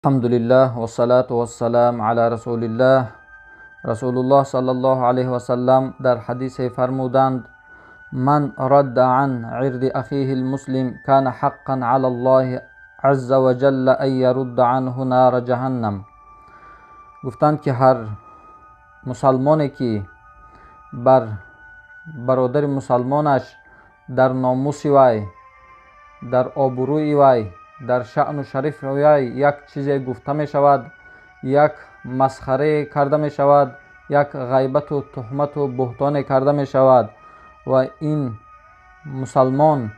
الحمدلله و الصلاة و السلام علی رسول الله. رسول الله صلی الله علیه و سلم در حدیث فرمودند: من رد عن عرض اخیه المسلم کان حقا علی الله عز و جل ان یرد عنه نار جهنم. گفتند که هر مسلمانی که بر برادر مسلمانش در ناموس وی، در آبروی وی، در شأن و شرف وی یک چیزی گفته می شود، یک مسخره کرده می شود، یک غیبت و تهمت و بهتان کرده می شود و این مسلمان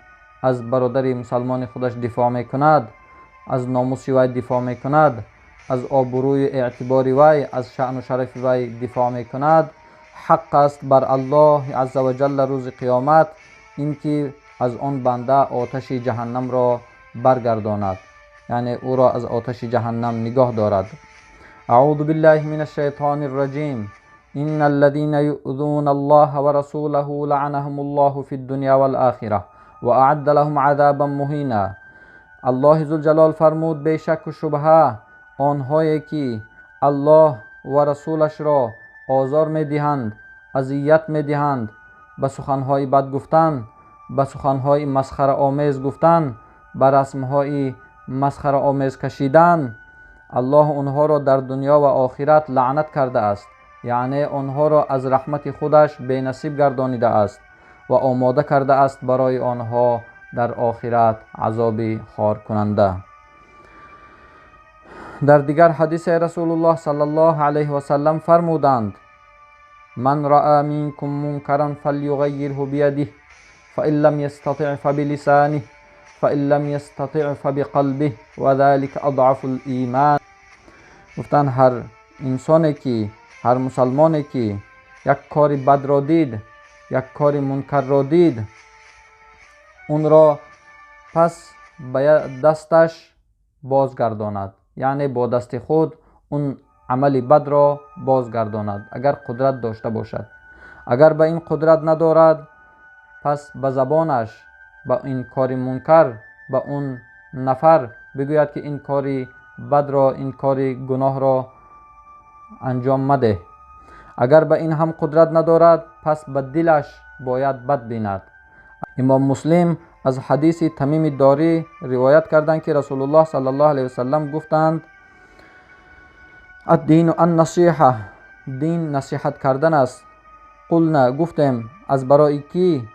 از برادر مسلمان خودش دفاع می کند، از ناموس وی دفاع می کند، از آبروی اعتبار وی، از شأن و شرف وی دفاع می کند، حق است بر الله عز و جل روز قیامت اینکه از آن بنده آتش جهنم را برگرداند، یعنی او را از آتش جهنم نگاه دارد. اعوذ بالله من الشیطان الرجیم. ان الذين يؤذون الله ورسوله لعنهم الله في الدنيا والآخرة واعد لهم عذابا مهینا. الله ذوالجلال فرمود: بیشک و شبهه آنهایی که الله و رسولش را آزار میدهند، اذیت میدهند، به سخنهای بد گفتن، به سخنهای مسخره آمیز گفتن، به رسمهای مسخره آمیز کشیدن، الله آنها را در دنیا و آخرت لعنت کرده است، یعنی آنها را از رحمت خودش بی نصیب گردانیده است و آماده کرده است برای آنها در آخرت عذاب خار کننده. در دیگر حدیث رسول الله صلی الله علیه و سلم فرمودند: من رأى منكم منکرا فلیغیره بیده فإن لم يستطع فبلسانه فإن لم يستطع فبقلبه و ذلك اضعف الایمان. گفتن هر انسانی که، هر مسلمانی که یک کار بد را دید، یک کار منکر را دید، اون را پس به دستش بازگرداند، یعنی با دست خود اون عمل بد را بازگرداند اگر قدرت داشته باشد. اگر به این قدرت ندارد، پس به زبانش به این کار منکر به اون نفر بگوید که این کاری بد را، این کاری گناه را انجام مده. اگر به این هم قدرت ندارد، پس به دلش باید بد بیند. امام مسلم از حدیث تمیم داری روایت کردند که رسول الله صلی الله علیه و سلم گفتند: الدین النصیحه، دین نصیحت کردن است. قلنا، گفتیم از برای کی؟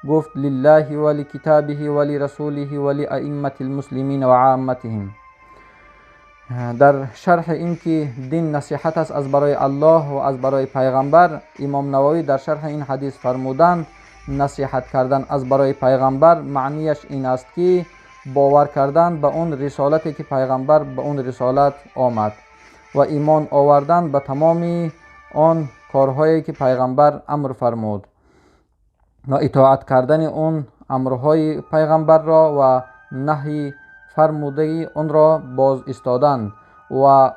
گفت: لله و لکتابه و لرسوله و لائمه المسلمین و عامتهم. در شرح این که دین نصیحت است از برای الله و از برای پیغمبر، امام نووی در شرح این حدیث فرمودند: نصیحت کردن از برای پیغمبر معنیش این است که باور کردن به اون رسالتی که پیغمبر به اون رسالت آمد و ایمان آوردن به تمامی آن کارهایی که پیغمبر امر فرمود و اطاعت کردن اون امرهای پیغمبر را و نهی فرموده اون را باز ایستادن و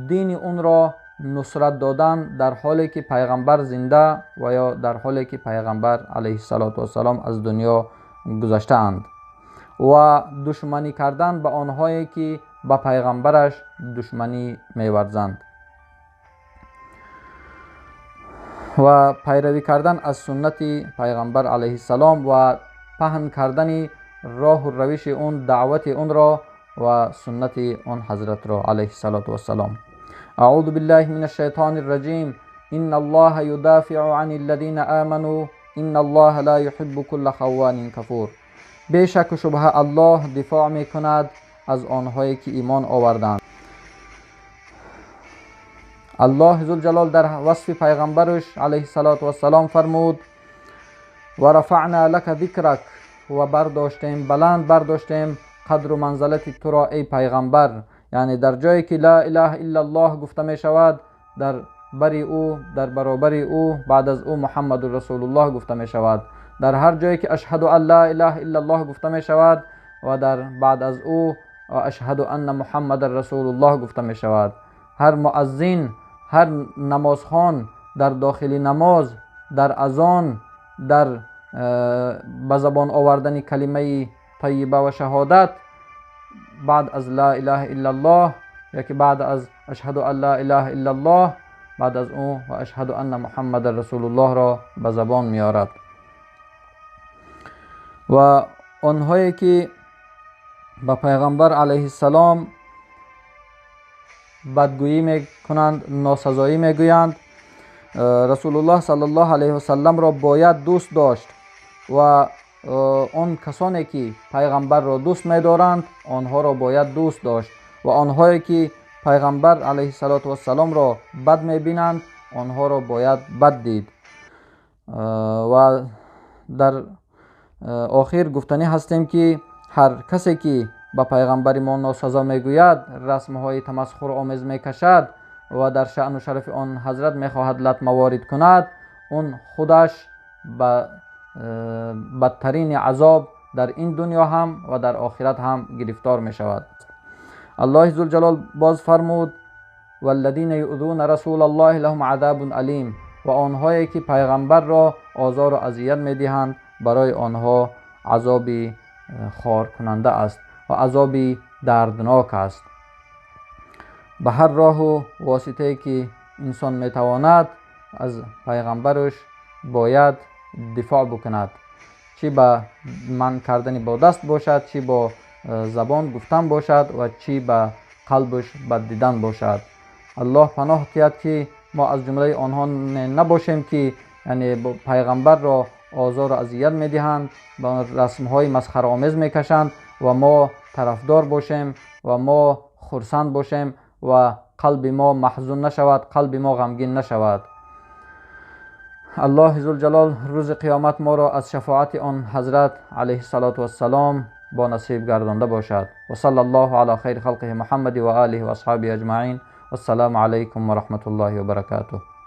دین اون را نصرت دادن در حالی که پیغمبر زنده و یا در حالی که پیغمبر علیه السلام از دنیا گذشته اند و دشمنی کردن به آنهایی که به پیغمبرش دشمنی می‌ورزند و پیروی کردن از سنت پیغمبر علیه السلام و پهن کردن راه و روش اون، دعوت اون را و سنت اون حضرت را علیه السلام. اعوذ بالله من الشیطان الرجیم. ان الله یدافع عن الذین آمنوا ان الله لا يحب كل خوان کفور. بیشک و شبهه الله دفاع می کند از آنهایی که ایمان آوردند. الله ذوالجلال در وصف پیغمبرش علیه السلام فرمود: و رفعنا لك ذکرک، و برداشتیم، بلند برداشتیم قدر و منزلت تو را ای پیغمبر. یعنی در جایی که لا اله الا الله گفته می شود، در بری او، در برابر او، بعد از او محمد رسول الله گفته می شود. در هر جایی که اشهد ان لا اله الا الله گفته می شود و در بعد از او اشهد ان محمد رسول الله گفته می شود. هر مؤذن، هر نمازخوان در داخل نماز، در اذان، در به زبان آوردن کلمه طیبه و شهادت بعد از لا اله الا الله یکی بعد از اشهد ان لا اله الا الله، بعد از او و اشهد ان محمد رسول الله را به زبان میارد. و آنهایی که به پیغمبر علیه السلام بدگویی میکنند، ناسزایی میگویند، رسول الله صلی الله علیه و سلم را باید دوست داشت و آن کسانی که پیغمبر را دوست می‌دارند آنها را باید دوست داشت و آنهایی که پیغمبر علیه السلام را بد می‌بینند آنها را باید بد دید. و در آخر گفتنی هستیم که هر کسی که به پیغمبر ما ناسزا میگوید، رسم‌های تمسخر آمیز میکشد و در شأن و شرف آن حضرت میخواهد لطمه وارد کند، اون خودش به بدترین عذاب در این دنیا هم و در آخرت هم گرفتار می شود. الله ذوالجلال باز فرمود والذین یؤذون رسول الله لهم عذاب علیم، و آنهایی که پیغمبر را آزار و اذیت می دهند برای آنها عذابی خار کننده است و عذابی دردناک است. به هر راه و واسطه که انسان می تواند از پیغمبرش باید دفاع بکند، چی با من کردن با دست باشد، چی با زبان گفتن باشد و چی با قلبش بد دیدن باشد. الله پناه دهد که ما از جمله آنها نباشیم که یعنی پیغمبر را آزار و اذیت میدهند، با رسم‌های مسخره‌آمیز میکشند و ما طرفدار باشیم و ما خرسند باشیم و قلب ما محزون نشود، قلب ما غمگین نشود. الله ذوالجلال روز قیامت ما را از شفاعت آن حضرت علیه السلام با نصیب گردانده باشد. و صلی الله علی خیر خلقه محمد و آله و اصحابه اجمعین. والسلام علیکم و رحمت الله و برکاته.